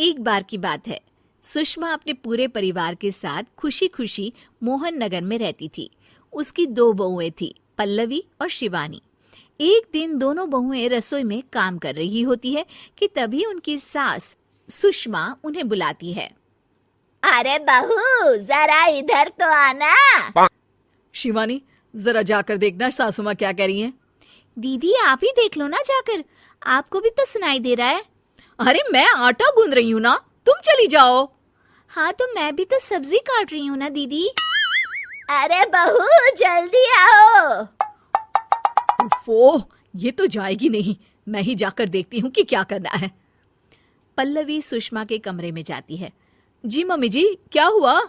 एक बार की बात है, सुषमा अपने पूरे परिवार के साथ खुशी खुशी मोहन नगर में रहती थी। उसकी 2 बहुएं थी, पल्लवी और शिवानी। एक दिन दोनों बहुएं रसोई में काम कर रही होती है कि तभी उनकी सास सुषमा उन्हें बुलाती है। अरे बहू, जरा इधर तो आना। शिवानी, जरा जाकर देखना सासू माँ क्या कह रही हैं। दीदी आप ही देख लो ना जाकर, आपको भी तो सुनाई दे रहा है। अरे मैं आटा गूंद रही हूँ ना, तुम चली जाओ। हाँ तो मैं भी तो सब्जी काट रही हूँ ना दीदी। अरे बहू जल्दी आओ। ओफो, ये तो जाएगी नहीं। मैं ही जाकर देखती हूँ कि क्या करना है। पल्लवी सुषमा के कमरे में जाती है। जी मम्मी जी, क्या हुआ?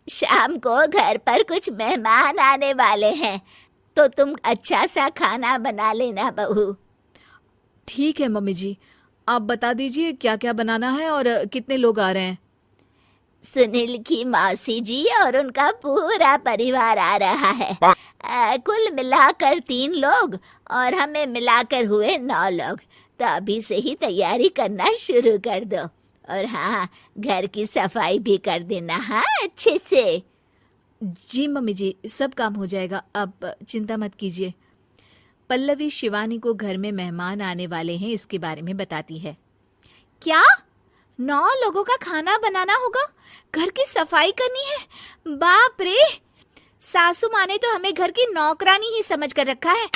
शाम को घर पर कुछ मेहमान आने वाले हैं, तो तुम अच्छा सा खाना बना लेना बहू। ठीक है मम्मी जी, आप बता दीजिए क्या क्या बनाना है और कितने लोग आ रहे हैं। सुनील की मौसी जी और उनका पूरा परिवार आ रहा है। कुल मिलाकर 3 लोग और हमें मिलाकर हुए 9 लोग। तो अभी से ही तैयारी करना शुरू कर दो। और हाँ, घर की सफाई भी कर देना, हाँ, अच्छे से। जी मम्मी जी, सब काम हो जाएगा, आप चिंता मत कीजिए। पल्लवी शिवानी को घर में मेहमान आने वाले हैं इसके बारे में बताती है। क्या 9 लोगों का खाना बनाना होगा, घर की सफाई करनी है? बाप रे, सासू माँ ने तो हमें घर की नौकरानी ही समझ कर रखा है।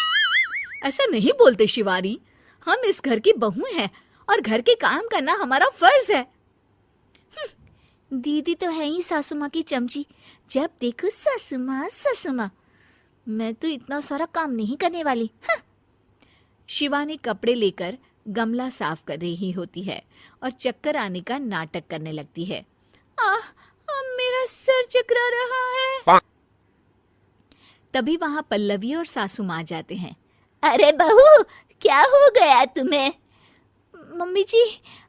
ऐसा नहीं बोलते शिवानी, हम इस घर की बहू हैं और घर के काम करना हमारा फर्ज है। दीदी तो है ही सासू माँ की चमची, जब देखो सासू माँ सासू माँ। मैं तो इतना सारा काम नहीं करने वाली। शिवानी कपड़े लेकर गमला साफ कर रही होती है और चक्कर आने का नाटक करने लगती है। मेरा सर चकरा रहा है। तभी वहां पल्लवी और सासू माँ जाते हैं। अरे बहू, क्या हो गया तुम्हें? मम्मी जी,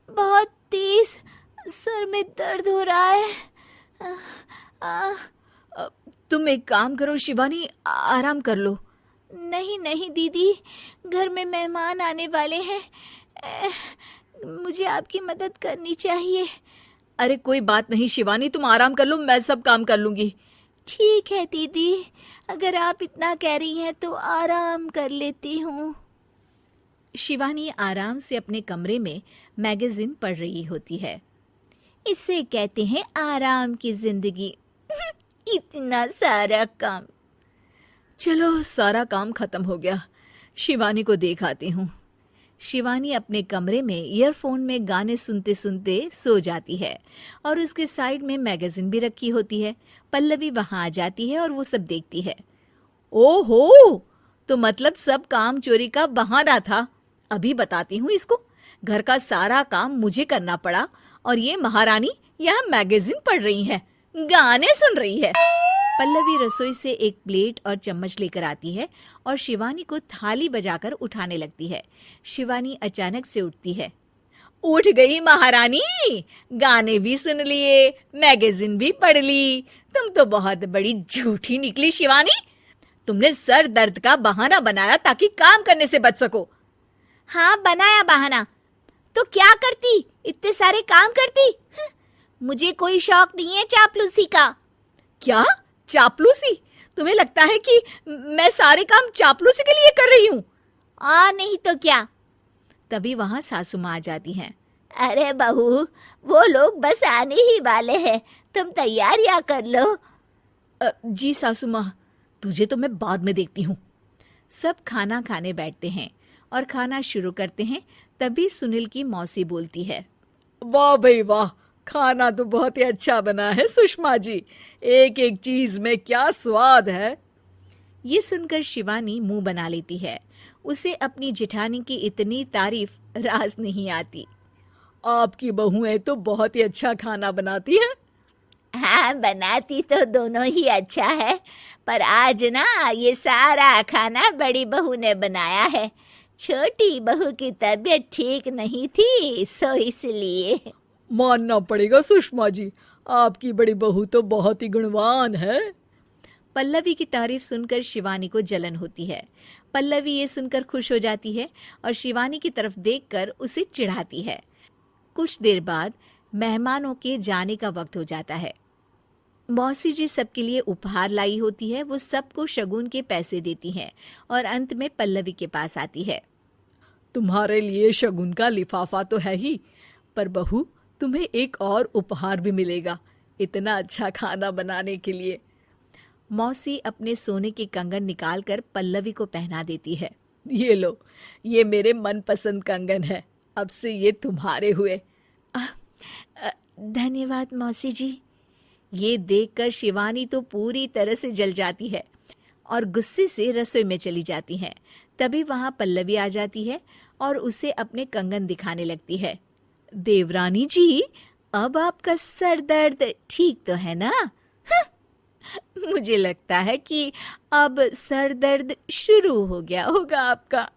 बहुत तेज सर में दर्द हो रहा है। तुम एक काम करो शिवानी, आराम कर लो। नहीं नहीं दीदी, घर में मेहमान आने वाले हैं, मुझे आपकी मदद करनी चाहिए। अरे कोई बात नहीं शिवानी, तुम आराम कर लो, मैं सब काम कर लूंगी। ठीक है दीदी, अगर आप इतना कह रही हैं तो आराम कर लेती हूँ। शिवानी आराम से अपने कमरे में मैगजीन पढ़ रही होती है। इसे कहते हैं आराम की जिंदगी। इतना सारा काम। चलो सारा काम खत्म हो गया, शिवानी को देख आती हूँ। शिवानी अपने कमरे में ईयरफोन में गाने सुनते सुनते सो जाती है और उसके साइड में मैगजीन भी रखी होती है। पल्लवी वहां आ जाती है और वो सब देखती है। ओहो, तो मतलब सब काम चोरी का बहाना था। अभी बताती हूँ इसको। घर का सारा काम मुझे करना पड़ा और ये महारानी यहाँ मैगजीन पढ़ रही है, गाने सुन रही है। पल्लवी रसोई से एक प्लेट और चम्मच लेकर आती है और शिवानी को थाली बजाकर उठाने लगती है। शिवानी अचानक से उठती है। उठ गई महारानी, गाने भी सुन लिए, मैगजीन भी पढ़ ली। तुम तो बहुत बड़ी झूठी निकली शिवानी। तुमने सर दर्द का बहाना बनाया ताकि काम करने से बच सको। हाँ बनाया बहाना, तो क्या करती, इतने सारे काम करती। मुझे कोई शौक नहीं है चापलूसी का। क्या चापलूसी? तुम्हें लगता है कि मैं सारे काम चापलूसी के लिए कर रही हूँ? और नहीं तो क्या। तभी वहां सासू माँ आ जाती हैं। अरे बहू, वो लोग बस आने ही वाले हैं, तुम तैयारियां कर लो। जी सासू माँ, तुझे तो मैं बाद में देखती हूँ। सब खाना खाने बैठते हैं और खाना शुरू करते हैं। तभी सुनील की मौसी बोलती है। वाह भाई वाह, खाना तो बहुत ही अच्छा बना है सुषमा जी, एक एक चीज में क्या स्वाद है। ये सुनकर शिवानी मुंह बना लेती है। उसे अपनी जेठानी की इतनी तारीफ रास नहीं आती। आपकी बहुएं तो बहुत ही अच्छा खाना बनाती हैं। हाँ, बनाती तो दोनों ही अच्छा है, पर आज ना ये सारा खाना बड़ी बहू ने बनाया है। छोटी बहू की तबीयत ठीक नहीं थी, सो इसलिए। मानना पड़ेगा सुषमा जी, आपकी बड़ी बहू तो बहुत ही गुणवान है। पल्लवी की तारीफ सुनकर शिवानी को जलन होती है। पल्लवी ये सुनकर खुश हो जाती है और शिवानी की तरफ देखकर उसे चिढ़ाती है। कुछ देर बाद मेहमानों के जाने का वक्त हो जाता है। मौसी जी सबके लिए उपहार लाई होती है। वो सबको शगुन के पैसे देती हैं और अंत में पल्लवी के पास आती है। तुम्हारे लिए शगुन का लिफाफा तो है ही, पर बहू तुम्हें एक और उपहार भी मिलेगा इतना अच्छा खाना बनाने के लिए। मौसी अपने सोने के कंगन निकालकर पल्लवी को पहना देती है। ये लो, ये मेरे मनपसंद कंगन है, अब से ये तुम्हारे हुए। धन्यवाद मौसी जी। ये देखकर शिवानी तो पूरी तरह से जल जाती है और गुस्से से रसोई में चली जाती है। तभी वहां पल्लवी आ जाती है और उसे अपने कंगन दिखाने लगती है। देवरानी जी, अब आपका सर दर्द ठीक तो है ना? मुझे लगता है कि अब सर दर्द शुरू हो गया होगा आपका।